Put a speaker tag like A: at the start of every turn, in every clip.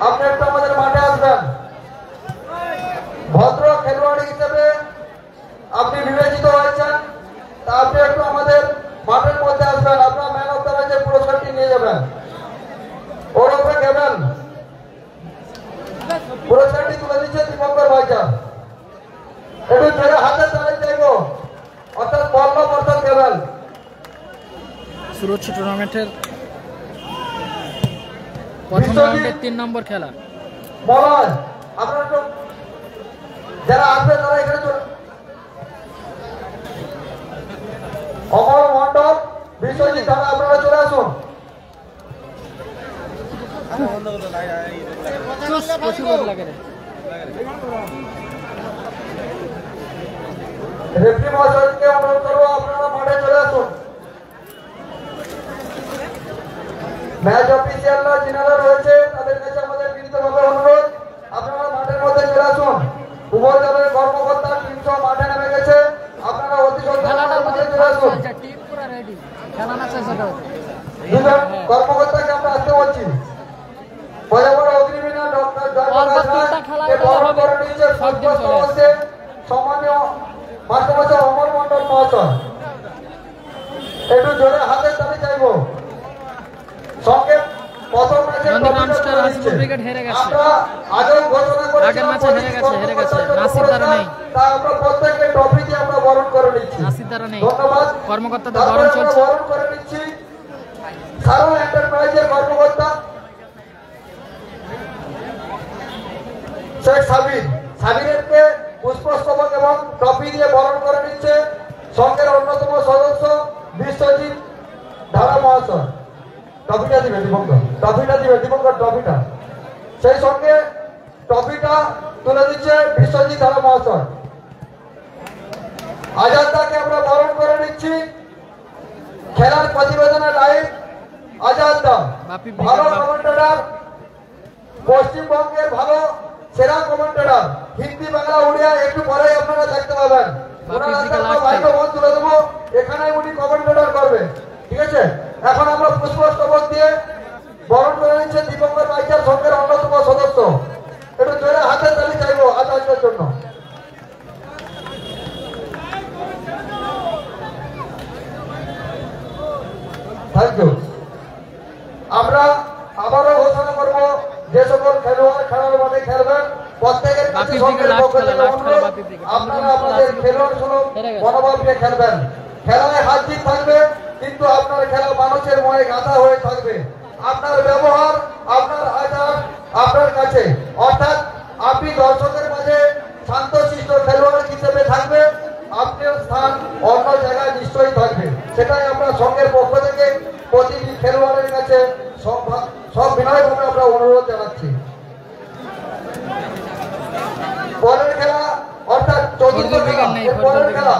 A: আপনি একটু আমাদের মাঠে আসবেন। ভদ্র খেলোয়াড় হিসেবে আপনি বিবেচিত হয়েছেন, তা আপনি একটু আমাদের মাঠের মধ্যে আসবেন। আপনার ম্যান অফ দ্য ম্যাচের পুরস্কারটি নিয়ে যাবেন। ওর উপরে গেবেন, পুরস্কারটি তুলে দিচ্ছে দীপঙ্কর ভাইজান। একটু জোরে হাতে তালি চাইব, অর্থাৎ পল্লব অর্থাৎ গেবেন।
B: সুরজ টুর্নামেন্টের প্রথম রাউন্ডের 3 নম্বর খেলা।
A: বলয় আপনারা একটু যারা আসবে তারা এখানে চলে। অমর মন্ডল, বিশ্বজিৎ দাদা আপনারা চলে আসুন। রেফারি মহাশয়কে অনুরোধ করবো আপনারা মাঠে চলে আসুন। ম্যাচ অফিসিয়ালরা যিনারা রয়েছে তাদের কাছে আমাদের বিনীতভাবে অনুরোধ, আপনারা মাঠের মধ্যে চলে আসুন। উভয় দলের কর্মকর্তা টিম সহ মাঠে নেমে গেছে, আপনারা অতি সত্বর মাঠে চলে আসুন। দুজন কর্মকর্তাকে আমরা আসতে বলছি। বরাবর অগ্নিবীণা ডক্টর জয়প্রকাশ বরণ করে নিচ্ছে সম্মানীয় মাস্টারমশাই অমর মন্ডল মহাশয়। একটু জোরে হাতে তালি চাইব। সঙ্গে প্রথম ম্যাচে আমরা আগেও ঘোষণা করেছি আমরা প্রত্যেককে ট্রফি দিয়ে আমরা বরণ করে নিচ্ছি। ধন্যবাদ।
B: কর্মকর্তাদের বরণ চলছে।
A: বরণ করে নিচ্ছি সারা এন্টারপ্রাইজের কর্মকর্তা শেখ সাবিরকে পুষ্পস্তবক এবং ট্রফি দিয়ে বরণ করে নিচ্ছে সংঘের অন্যতম সদস্য বিশ্বজিৎ ধারা মহাশয়। ট্রফিটা দিবে দীপঙ্কর, ট্রফিটা সেই সঙ্গে ট্রফিটা তুলে দিচ্ছে বিশ্বজিৎ ধারা মহাশয়। আজাদদাকে আমরা বরণ করে নিচ্ছি। খেলার প্রতিবেদনে লাইভ আজাদদা, ভালো কমেন্টেটর, পশ্চিমবঙ্গের ভালো সেরা কমেন্টেটর, হিন্দি বাংলা উড়িয়া একটু পরেই আপনারা দেখতে পাবেন। মাইক্রোফোন তুলে দেবো, এখানে উনি কমেন্টেটর করবে, ঠিক আছে? এখন আমরা পুষ্পস্তবক দিয়ে বরণ করে নিচ্ছে দীপঙ্কর ভাইজান সংঘের অন্যতম সদস্য। একটু জোরে হাতে তালি চাইবো আচার্যের জন্য। Thank you. আমরা আবারও ঘোষণা করবো যে সকল খেলোয়াড় খেলার মাঠে খেলবেন প্রত্যেকের কাছে আপনারা আপনাদের খেলোয়াড় সুলভ মনোভাব নিয়ে খেলবেন। খেলায় হার জিত থাকবে, কিন্তু আপনার খেলা মানুষের মনে গাঁথা হয়ে থাকবে। আপনার ব্যবহার, আপনার আচার আপনার কাছে, অর্থাৎ আপনি দর্শকের মাঝে শান্তশিষ্ট খেলোয়াড় হিসেবে থাকবে, আপনার স্থান অন্য জায়গায় নিশ্চয়ই থাকবে। সেটাই আমরা সংঘের পক্ষ থেকে প্রতিটি খেলোয়াড়ের কাছে সব বিনয়ভাবে আমরা অনুরোধ জানাচ্ছি। পরের খেলা অর্থাৎ চতুর্থ খেলা, পরের খেলা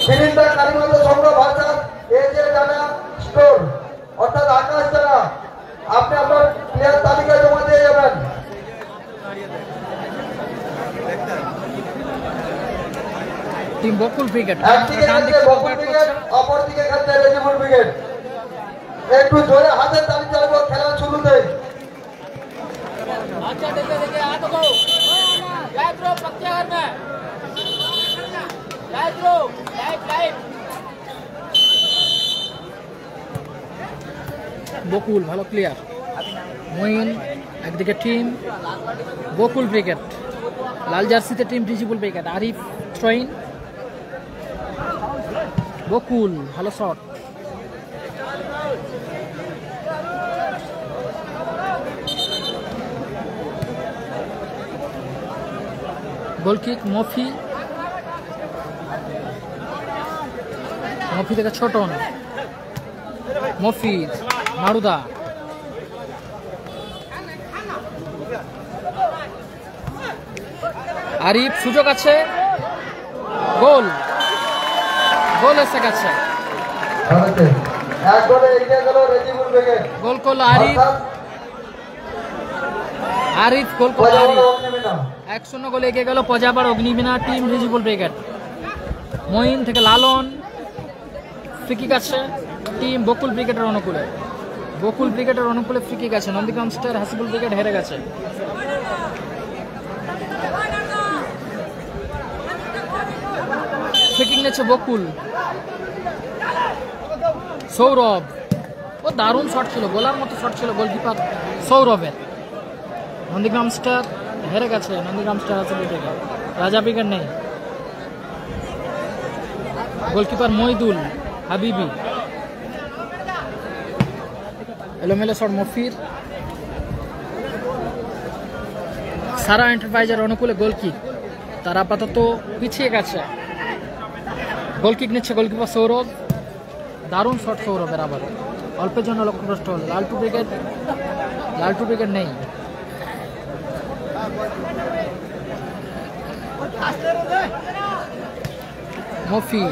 A: সিলিন্ডার কালীগঞ্জ সংঘ ভার্সাস এজে জানা স্টোর, অর্থাৎ আকাশ জানা। আপনি আপনার প্লেয়ার তালিকা জমা দিয়ে যাবেন।
B: টিম বকুল ব্রিগেড,
A: একদিকে খেলছে বকুল ব্রিগেড, অপরদিকে খেলছে রেজিবুল ব্রিগেড। একটু জোরে হাতে তালি চাইবো খেলা শুরুতে।
C: अच्छा देखे आ तो गो लाइव रो पक्के घर में लाइव रो लाइव
B: বকুল ভালো প্লেয়ার, মঈন একদিকে টিম বকুল ব্রিগেড, লাল জার্সিতে team Rijibul brigade, Arif train, Bakul ভালো শট, গোলকিক মফি থেকে ছোটন, মফিজ মারুদা, আরিফ সুযোগ আছে, গোল এসে গেছে, গোল করল আরিফ গোল করল আরিফ, 1-0 গোলে এগিয়ে গেল পজাবার অগ্নিবীণা টিম রিজিবুল ব্রিগেড। মঈন থেকে লালন, ফ্রি কিক আছে টিম বকুল ব্রিগেডের অনুকূলে, বকুল ব্রিগেডের অনুকূলে ফ্রি কিক আছে, নন্দীগ্রাম স্টার হাসিবুল ব্রিগেড হেরে গেছে। ফ্রি কিক নিচ্ছে বকুল, সৌরভ, ও দারুণ শট ছিল, গোলার মতো শট ছিল গোলকিপার সৌরভের। নন্দীগ্রাম স্টার হেরে গেছে, নন্দীগ্রাম স্টার হাসিবুল ব্রিগেড, রাজা ব্রিগেড নেই। গোলকিপার মইদুল হাবিবি, এলোমেলো শট মফির। সারা এন্টারপ্রাইজের অনুকূলে গোলকিক, তারা আপাতত পিছিয়ে গেছে। গোলকিক নিচ্ছে গোলকিপার সৌরভ, দারুণ শট সৌরভের, আবার অল্পের জন্য লক্ষ্যভ্রষ্ট হল। লালটু ব্রিগেড নেই। মফি,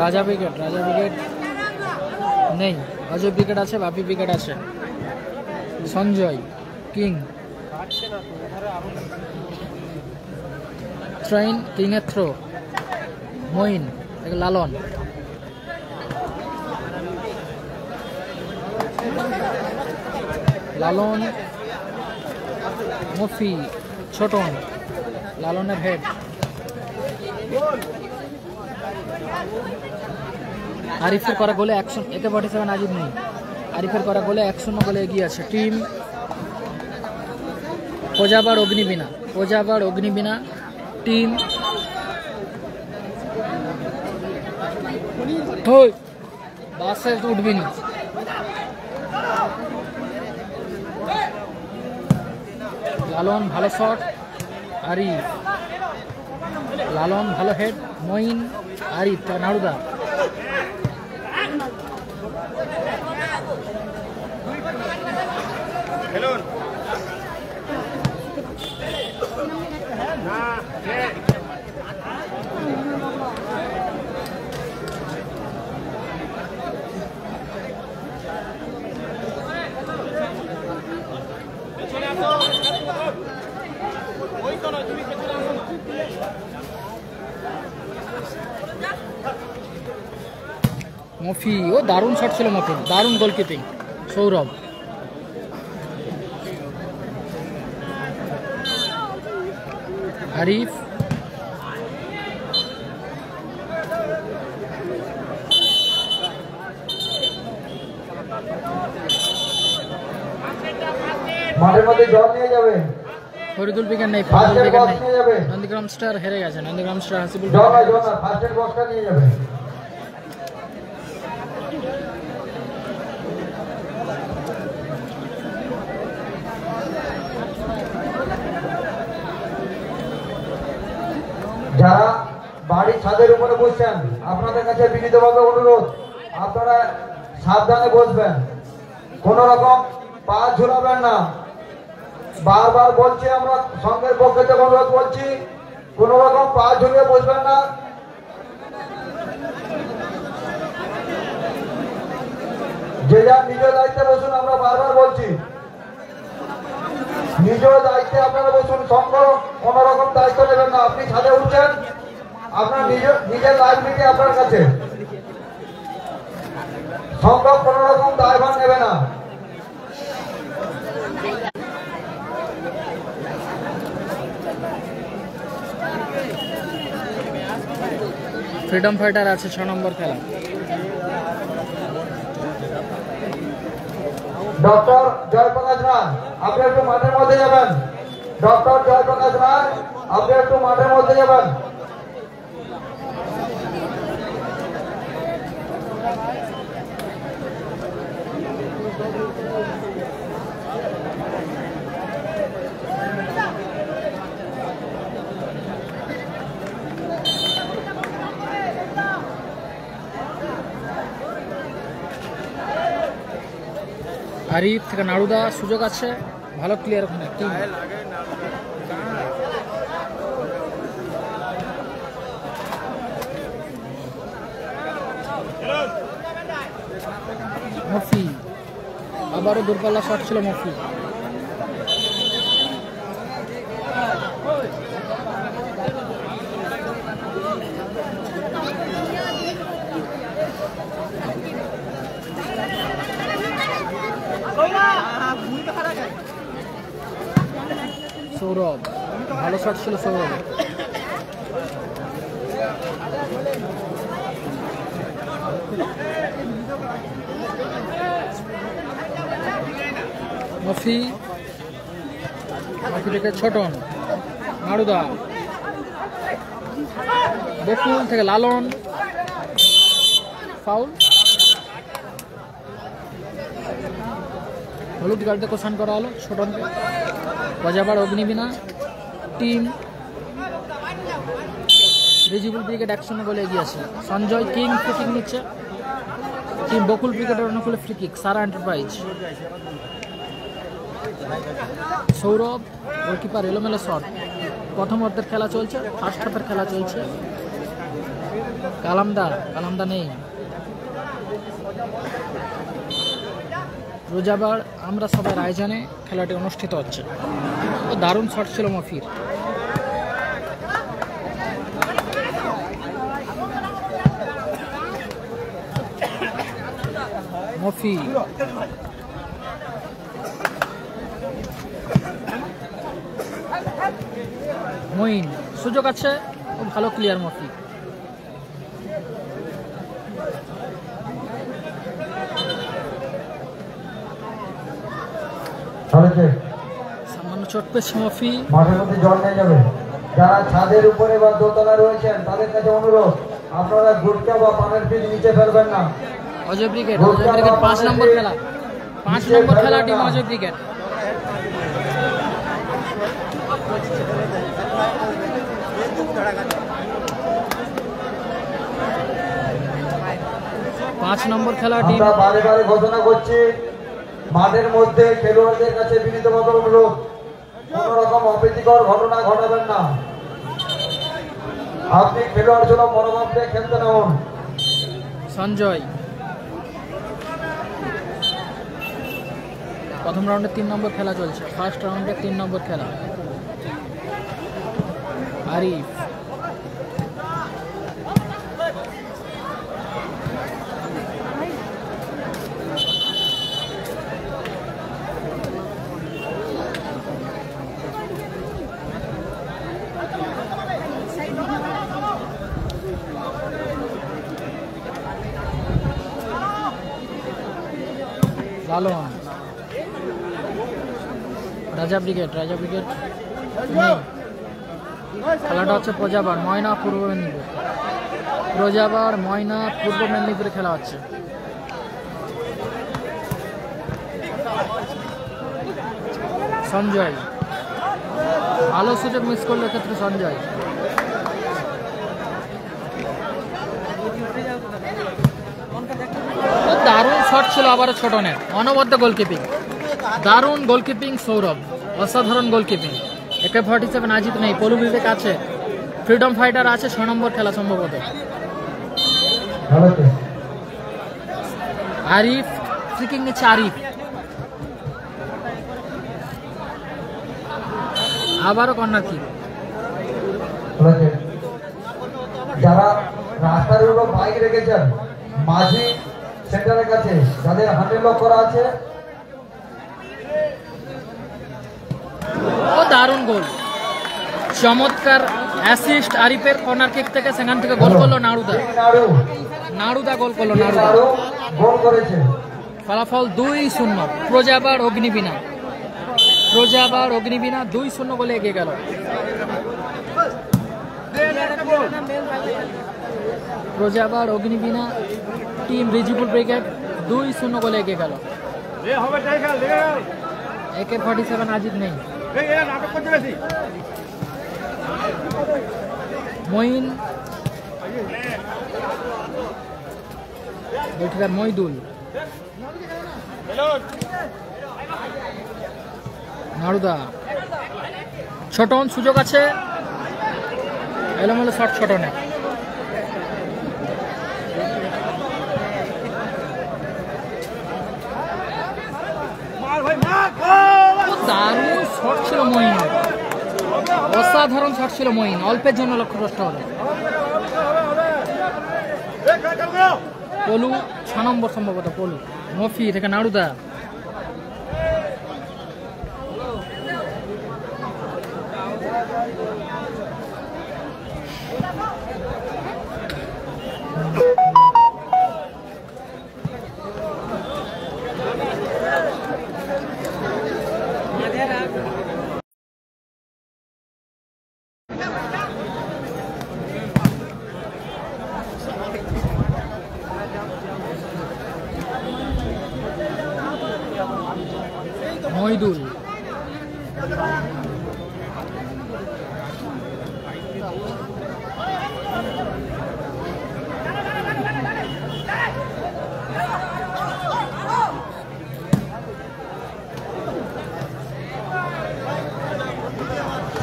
B: রাজা ব্রিগেড নেই। অজয় ব্রিগেড আছে, বাপি ব্রিগেড আছে। সঞ্জয় কিং, ট্রেন কিংয়ের থ্রো, মঈন, লালন, মফি, ছোটন, লালনের হেড। আরিফের করা গোলে 147 আজিব নেই। আরিফের করা গোলে 1-0 গোলে এগিয়ে আছে টিম কোজাবার অগ্নিবীণা টিম। বাসে উঠবি নি। লালন ভালো শট, আরিফ, লালন ভালো হেড, মঈন, আরিফ, নাড়ুদা। মফি, ও দারুণ শট ছিল মফি, দারুণ গোলকিপিং সৌরভ। আরিফ,
A: মাঠের মধ্যে জল নিয়ে যাবে।
B: ফরিদুল ব্রিগেড নেই, নন্দীগ্রাম স্টার হেরে গেছে। Nandigram star Hasibul
A: first aid বক্সটা নিয়ে যাবে। যারা বাড়ির ছাদের উপরে বসছেন, আপনাদের কাছে বিনীতভাবে অনুরোধ, আপনারা সাবধানে বসবেন, কোন রকম পা ঝুলাবেন না। বারবার বলছি, আমরা সঙ্গের পক্ষে থেকে অনুরোধ বলছি, কোন রকম পা ঝুলিয়ে বসবেন না। যে যার নিজের দায়িত্বে বসুন, আমরা বারবার বলছি, নিজের দায়িত্বে আপনারা বসুন। সঙ্গ কোন রকম দায়িত্ব নেবেন না। আপনি ছাদে উঠছেন, আপনার নিজের লাইবিলিটি আপনার কাছে, সঙ্গ কোন রকম দায়ভার নেবে না।
B: ফ্রিডম ফাইটার আছে 6 নম্বর খেলা।
A: ডক্টর জয়প্রকাশ রায়, আপনি একটু মাঠের মধ্যে যাবেন। ডক্টর জয়প্রকাশ রায়, আপনি একটু মাঠের মধ্যে যাবেন।
B: আরিফ থেকে নাড়ুদা, সুযোগ আছে, ভালো ক্লিয়ার ওখানে টিম। মফি আবারও দূরপাল্লা শট ছিল মফি। সৌরভ ভালো শট ছিল সৌরভ। মফি থেকে ছোটন, নাড়ুদা, বকুল থেকে লালন, ফাউল। হলুদ কার্ডে কোশান করা হলো ছোটনকে। প্রজাবার অগ্নিবীণা টিম রিজিবুল ব্রিগেড 1-0 গোলে এগিয়ে আছে। সঞ্জয় কিং ফ্রি কিক নিচ্ছে। টিম বকুল ব্রিগেডের অনুকূলে ফ্রি কিক সারা এন্টারপ্রাইজ। সৌরভ গোলকিপার এলোমেলো শট। প্রথম অর্ধের খেলা চলছে, ফার্স্ট হাফের খেলা চলছে। কালামদা নেই। রোজাবার আমরা সবাই আয়োজনে খেলাটি অনুষ্ঠিত হচ্ছে। তো দারুণ শট ছিল মফির। মফি মঈন সুযোগ আছে, খুব ভালো ক্লিয়ার মফি। সামান্য চোট পেয়েছে মফি।
A: মাঠের মধ্যে জল নিয়ে যাবে। যারা ছাদের উপরে বা দোতলা রয়েছেন তাদের কাছে অনুরোধ, আপনারা গুটকা বা পানের পিস নিচে ফেলবেন না।
B: অজয় ব্রিগেড 5 নম্বর খেলা, 5 নম্বর খেলা টিম অজয় ব্রিগেড।
A: আমরা বারে বারে ঘোষণা করছি, মাঠের মধ্যে খেলোয়াড়দের কাছে বিনীতভাবে অনুরোধ, কোন রকম অপ্রীতিকর ঘটনা ঘটাবেন না। আপনি খেলোয়াড় জন্য মনোভাব দিয়ে খেলতে নামুন।
B: সঞ্জয় প্রথম রাউন্ডে 3 নম্বর খেলা চলছে। ফার্স্ট রাউন্ডে 3 নম্বর খেলা। আরিফ লালন, রাজা ব্রিগেড নেই। খেলাটা হচ্ছে প্রজাবার ময়না পূর্ব মেদিনীপুর। প্রজাবার ময়না পূর্ব মেদিনীপুরে খেলা হচ্ছে। সঞ্জয় ভালো সুযোগ মিস করলো এক্ষেত্রে সঞ্জয়। দারুণ শট ছিল আবারও ছোটনের, অনবদ্য গোলকিপিং, দারুণ গোলকিপিং সৌরভ, অসাধারণ গোলকিপিং। AK-47 আজিত নেই, পলু বিবেক আছে, ফ্রিডম ফাইটার আছে 6 নম্বর খেলা সম্ভবত। আরিফ ফ্রিকিং নিচ্ছে। আরিফ আবারও কর্নার কিক।
A: যারা রাস্তার উপর বাইক রেখেছেন মাঝি সেন্টারের কাছে, যাদের হ্যান্ডেল লক করা আছে।
B: ও দারুণ গোল, চমৎকার অ্যাসিস্ট আরিফের কর্নার কিক থেকে। সেখান থেকে গোল করলো নাড়ুদা গোল করলো। নাড়ুদা
A: গোল করেছে।
B: ফলাফল 2-0। প্রজাবার অগ্নিবীণা 2-0 গোলে এগিয়ে গেল। প্রজাবার অগ্নিবীণা টিম রিজিবুল ব্রিগেড 2-0 গোলে এগিয়ে গেল। AK-47 আজিত নেই। মঈন গোলকিপার মইদুল, নাড়ুদা, ছোটন সুযোগ আছে, এলোমেলো শট ছোটনে। দারুণ শট ছিল মঈন, অসাধারণ শট ছিল মঈন, অল্পের জন্য লক্ষ্যভ্রষ্ট হলো। পলু 6 নম্বর সম্ভবত, পলু মফি থেকে নাড়ুদা। মহিদুল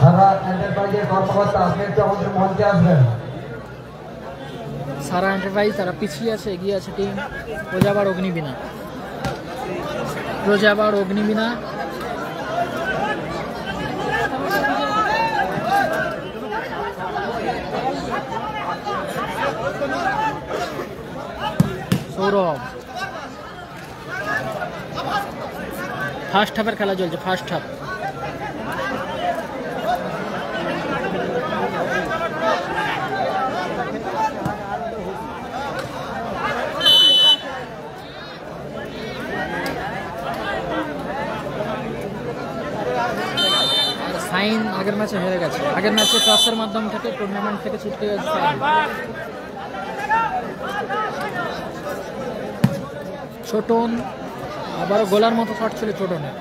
A: সারা এন্টারপ্রাইজের কর্মকর্তা আপনি একটু আমাদের মঞ্চে আসবেন।
B: সারা এন্টারপ্রাইজ তারা পিছিয়ে আছে, এগিয়ে আছে টিম প্রজাবার অগ্নিবীণা। প্রজাবার অগ্নিবীণা সৌরভ। ফার্স্ট হাফের খেলা চলছে, ফার্স্ট হাফ। সাইন আগের ম্যাচে হেরে গেছে, আগের ম্যাচে টসের মাধ্যম থেকে টুর্নামেন্ট থেকে ছিটকে গেছে। ছোটন আবারও গোলার মতো শট ছিল ছোটনের।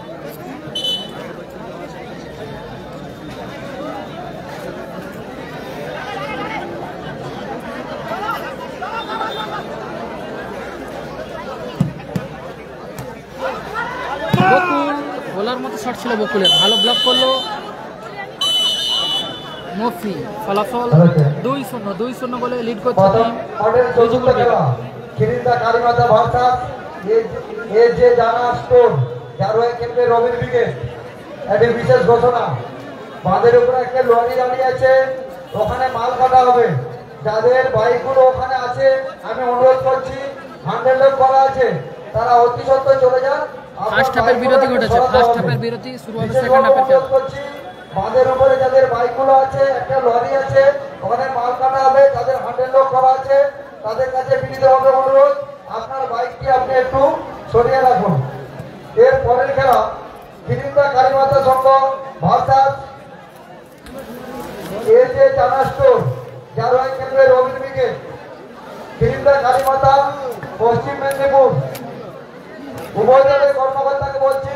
B: বকুল গোলার মতো শট ছিল বকুলের, ভালো ব্লক করলো মফি। ফলাফল 2-0 গোলে লিড করছে টিম রিজিবুল বেগম।
A: খিরিন্দা কালীমাতা ভার্সাস এজে জানা স্টোর, যার হয়ে খেলবে রবিন ব্রিগেড। একটি বিশেষ ঘোষণা, বাঁধের উপরে একটা লরি দাঁড়িয়ে আছে, ওখানে মাল কাটা হবে। যাদের বাইকগুলো ওখানে আছে আমি অনুরোধ করছি, 100 লোক করা আছে, তারা অতি সত্ত্বর চলে যান।
B: ফার্স্ট হাফের বিরতি ঘটেছে, ফার্স্ট হাফের বিরতি শুরু হবে সেকেন্ড হাফের খেলা।
A: বাঁধের উপরে যাদের বাইকগুলো আছে, একটা লরি আছে, ওখানে মাল কাটা হবে। যাদের 100 লোক করা আছে তাদের কাছে বিনীতভাবে অনুরোধ, আপনার বাইকটি আপনি একটু সরিয়ে রাখুন। এর পরের খেলা খিরিন্দা কালীমাতা সংঘ ভার্সাস এজে জানা স্টোর, যার হয়ে খেলবে রবিন ব্রিগেড। খিরিন্দা কালীমাতা পশ্চিম মেদিনীপুর। উভয় দলের কর্মকর্তাকে বলছি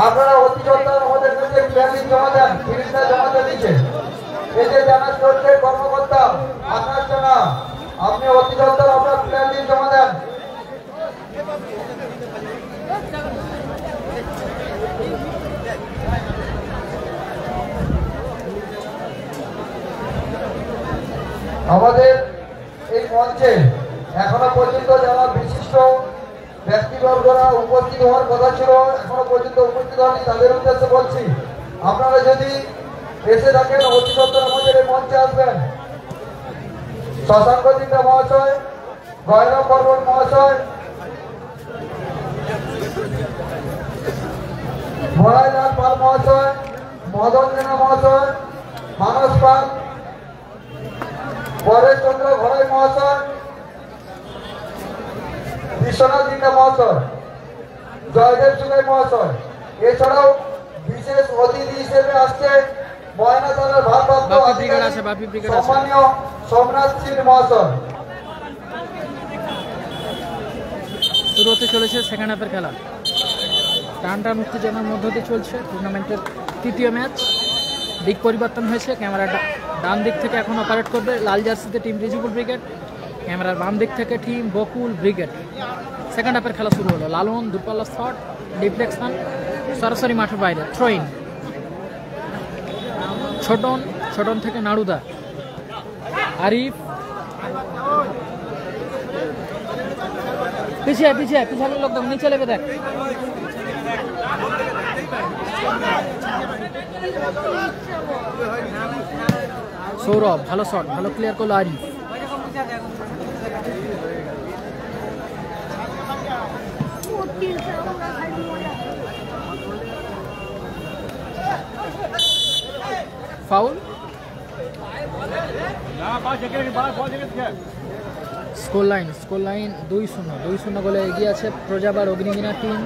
A: আপনারা অতি সত্ত্বর আমাদের কাছে প্ল্যানিং জমা দেন, খিরিন্দা জমা দিচ্ছে। এই যে জানা স্টোরের কর্মকর্তা আকাশ জানা, আপনি অতি সত্ত্বর আপনার প্ল্যানিং জমা দেন। আমাদের এই মঞ্চে এখনো পর্যন্ত যারা বিশিষ্ট ব্যক্তিবর্গরা উপস্থিত হওয়ার কথা ছিল, এখনো পর্যন্ত উপস্থিত হয়নি, তাদের উদ্দেশ্যে বলছি, আপনারা যদি এসে থাকেন অতি সত্ত্বর আমাদের এই মঞ্চে আসবেন। শশাঙ্ক জিন্দা মহাশয়, গয়না বর্মন মহাশয়, ভরাইলাল পাল মহাশয়, মদন জেনা মহাশয়, মানস পাল, পরেশ চন্দ্র ঘরাই মহাশয়, বিশ্বনাথ জিন্দা মহাশয়, জয়দেব সুগাই মহাশয়। এছাড়াও বিশেষ অতিথি হিসেবে আসছে ময়না থানার ভারপ্রাপ্ত সম্মানীয় সোমনাথ সিং মহাশয়।
B: শুরু হতে চলেছে সেকেন্ড হাফের খেলা। টান উত্তেজনার মধ্য দিয়ে চলছে টুর্নামেন্টের তৃতীয় ম্যাচ। দিক পরিবর্তন হয়েছে, ক্যামেরাটা ডান দিক থেকে এখন অপারেট করবে লাল জার্সিতে টিম রিজিবুল ব্রিগেড, ক্যামেরার বাম দিক থেকে টিম বকুল ব্রিগেড। সেকেন্ড হাফের খেলা শুরু হলো। লালন দূরপাল্লা শট, ডিফ্লেকশন, সরাসরি মাঠের বাইরে, থ্রোইন। ছোটন থেকে নাড়ুদা, আরিফ पीछे पीछे पीछे लोग तो नीचे लेके देख सौरभ ভালো শট ভালো ক্লিয়ার করলো আরিফ ফাউল স্কোর লাইন 2-0 গোলে এগিয়ে আছে প্রজাবার অগ্নিবীণা টিম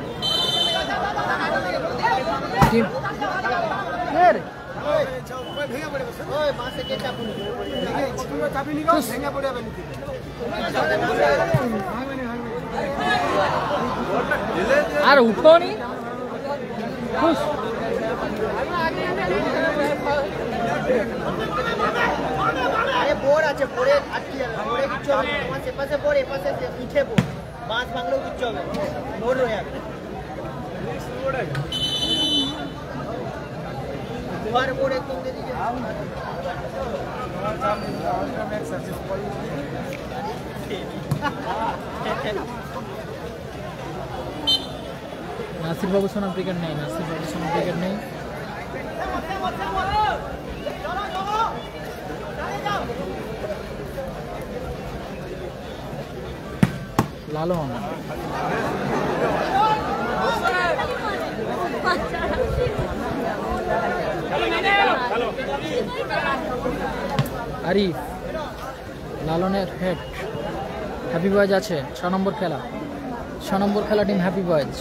B: আর উঠোনি
C: আরে বোর আছে বোরে আটকে যাবে বোরে কিচ্ছু হবে না তোমার সেপাশে বোর এপাশে পিঠে বোর বাঁশ ভাঙলেও কিচ্ছু হবে বোর হয়ে যাবে দুবার বোর একদম দিকে
B: নাসির বাবু সোনা ক্রিকেট নেই লালন আরিফ লালনের হেড হ্যাপি বয়েজ আছে 6 নম্বর খেলা টিম হ্যাপি বয়েজ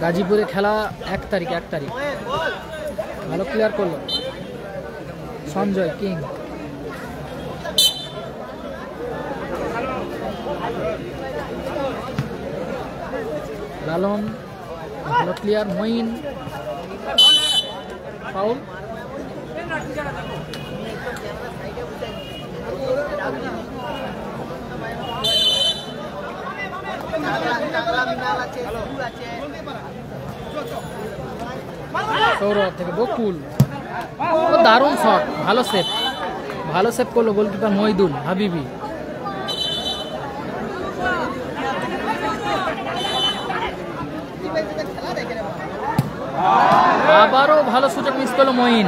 B: গাজীপুরে খেলা 1 তারিখ ভালো ক্লিয়ার করলো সঞ্জয় কিং লালন ভালো ক্লিয়ার মঈন ফাউল সৌরভ থেকে বকুল দারুণ শট ভালো সেভ করলো গোলকিপার মহিদুল হাবিবি আবারও ভালো সুযোগ মিস করলো মঈন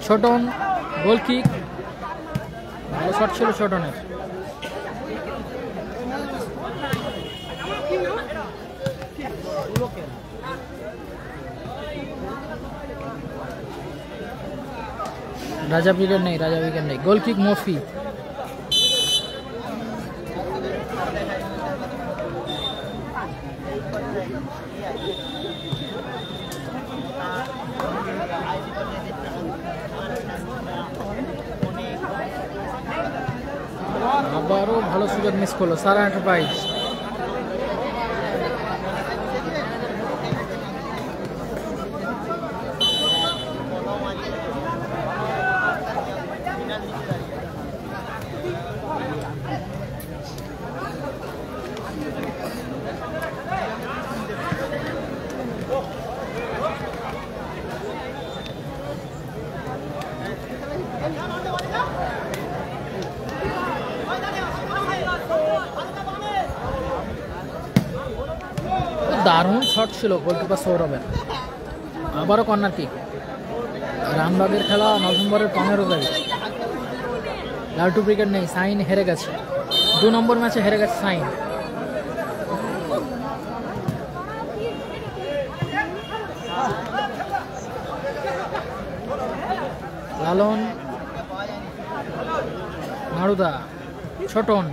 B: ছোটন গোল কিক ভালো শট ছিল ছোটনের রাজা উইকেট নেই গোল কিক মফি আবারও ভালো সুযোগ মিস করলো সারা এন্টারপ্রাইজ দারুণ শট ছিল গোলকিপার সৌরভের আবারও কর্নার কিক রামবাগের খেলা নভেম্বরের 15 তারিখ লালটু ক্রিকেট নেই সাইন হেরে গেছে 2 নম্বর ম্যাচে হেরে গেছে সাইন লালন নাড়ুদা Chhoton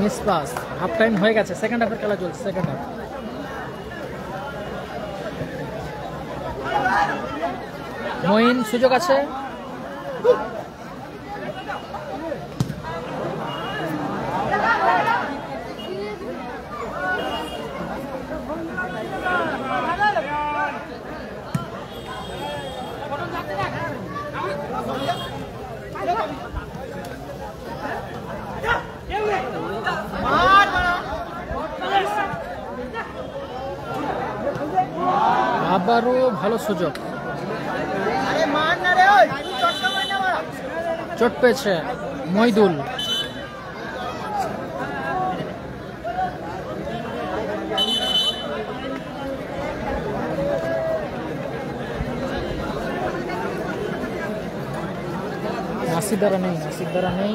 B: miss pass half time হয়ে গেছে সেকেন্ড হাফের খেলা চলছে সেকেন্ড হাফ মঈন সুযোগ আছে
C: মার
B: আবারও ভালো সুযোগ,
C: আরে মার না রে, ওই তুই চটকা মার না মারা।
B: চোট পেয়েছে মইদুল। নাসির দ্বারা নেই, নাসির দ্বারা নেই।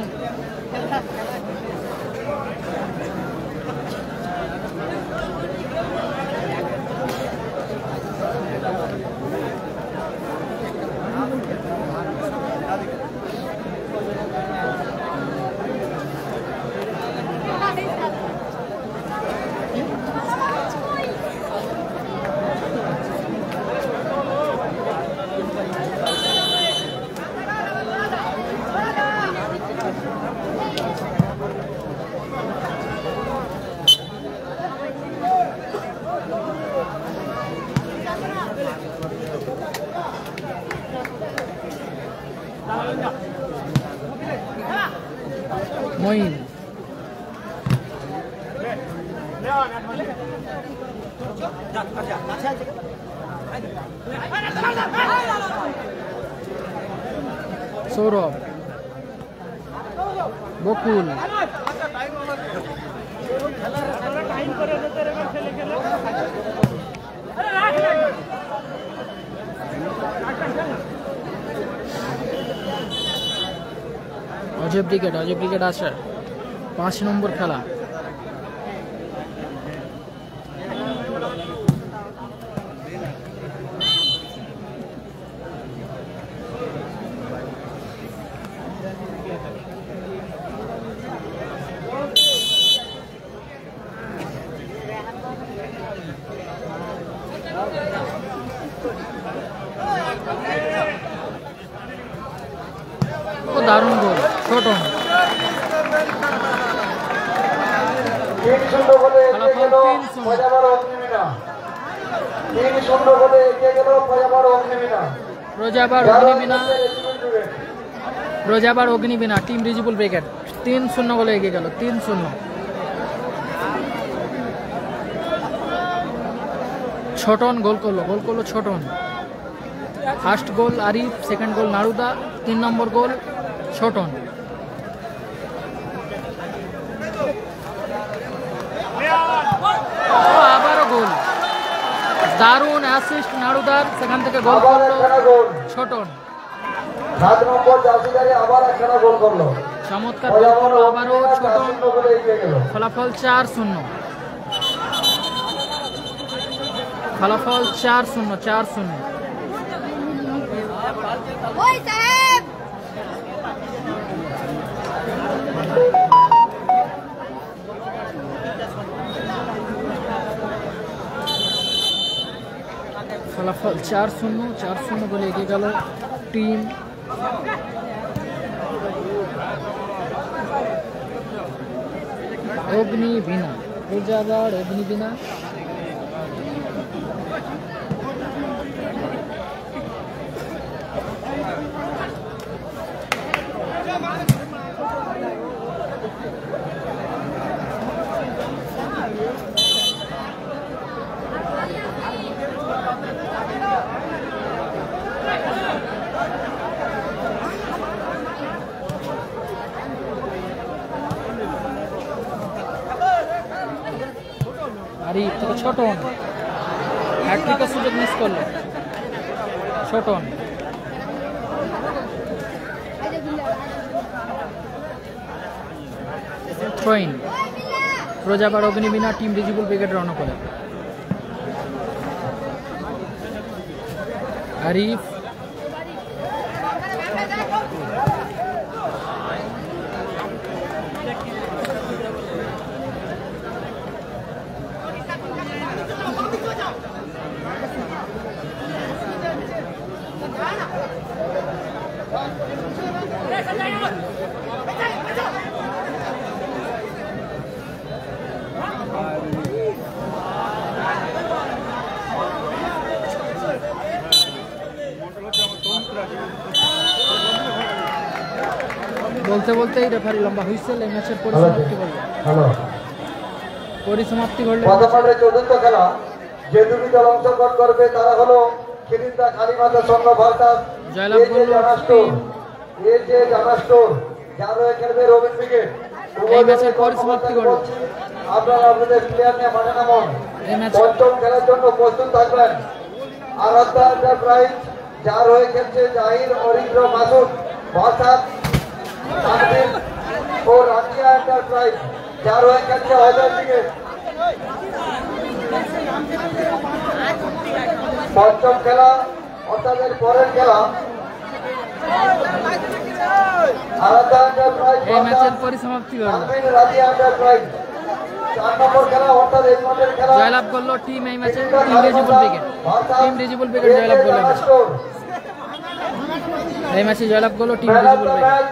B: মঈন সৌরভ, বকুল, অজয় ব্রিগেড, অজয় ব্রিগেড আছে 5 নম্বর খেলা। দারুণ গোল, ছোট
A: 3-0 বলে এগিয়ে গেল পয়জাবার অগ্নিবীণা। 3-0 বলে এগিয়ে গেল পয়জাবার অগ্নিবীণা।
B: রোজাবার অগ্নিবীণা, রোজাবার অগ্নিবীণা টিম রিজিবুল ব্রিগেড 3-0 বলে এগিয়ে গেল, 3-0। ছোটন গোল করলো Chhoton. First goal Arif, second goal নারুদা, 3 নম্বর গোল ছোটন। আবারও গোল, দারুণ অ্যাসিস্ট নারুদার, সেখান থেকে গোল করলো ছোটন।
A: 7 নম্বর জার্সিধারী আবার একখানা গোল করলো।
B: চমৎকার গোল করলো আবারও ছোটন। ফলাফল 4-0, ফলাফল 4-0।
D: ওই সাহেব
B: ফলাফল 4-0 বলে এগিয়ে গেল টিম অগ্নিবীণা, রোজাবার অগ্নিবীণা। আরিফ থেকে ছোটন, হ্যাট্রিকের সুযোগ মিস করলো Chhoton. Throw in, Rojabar Agnibina team Rijibul brigade রওনা করে। আরিফ, বলতে বলতেই রেফারি লম্বা হুইসেল, এই ম্যাচের পরিসমাপ্তি করলো।
A: হ্যালো,
B: পরিসমাপ্তি করলো।
A: প্রথম চতুর্থ খেলা যে দুটি দল অংশগ্রহণ করবে তারা হলো খিরিন্দা কালীমাতা সংঘ ভার্সাস
B: জয়লাভ
A: এজে
B: করলো
A: জানা স্টোর। এজে জানা স্টোর যার হয়ে খেলবে রবিন ব্রিগেড।
B: এই ম্যাচের পরিসমাপ্তি ঘটল।
A: আপনারা আপনাদের প্লেয়ার নিয়ে মাঠে নামুন।
B: এই ম্যাচে
A: পঞ্চম খেলার জন্য প্রস্তুত থাকবেন। আরাধ্যা এন্টারপ্রাইজ যার হয়ে খেলছে জাহির অরিন্দ্র মাসুদ ভার্সাস তানভীর ও রাজিয়া এন্টারপ্রাইজ যার হয়ে খেলছে হায়দার ব্রিগেড। পঞ্চম খেলা অর্থাৎ এর পরের খেলা আরাধ্যা এন্টারপ্রাইজ
B: এই ম্যাচের পরিসমাপ্তি ঘটল।
A: তানভীর রাজিয়া এন্টারপ্রাইজ। 4 নম্বর খেলা অর্থাৎ এই মাঠের খেলা
B: জয়লাভ করলো টিম এই ম্যাচে team Rejibol brigade. Team Rejibol brigade জয়লাভ করলো এই ম্যাচে। এই ম্যাচে জয়লাভ করলো team
A: man of
B: Rejibol
A: the
B: brigade.
A: Match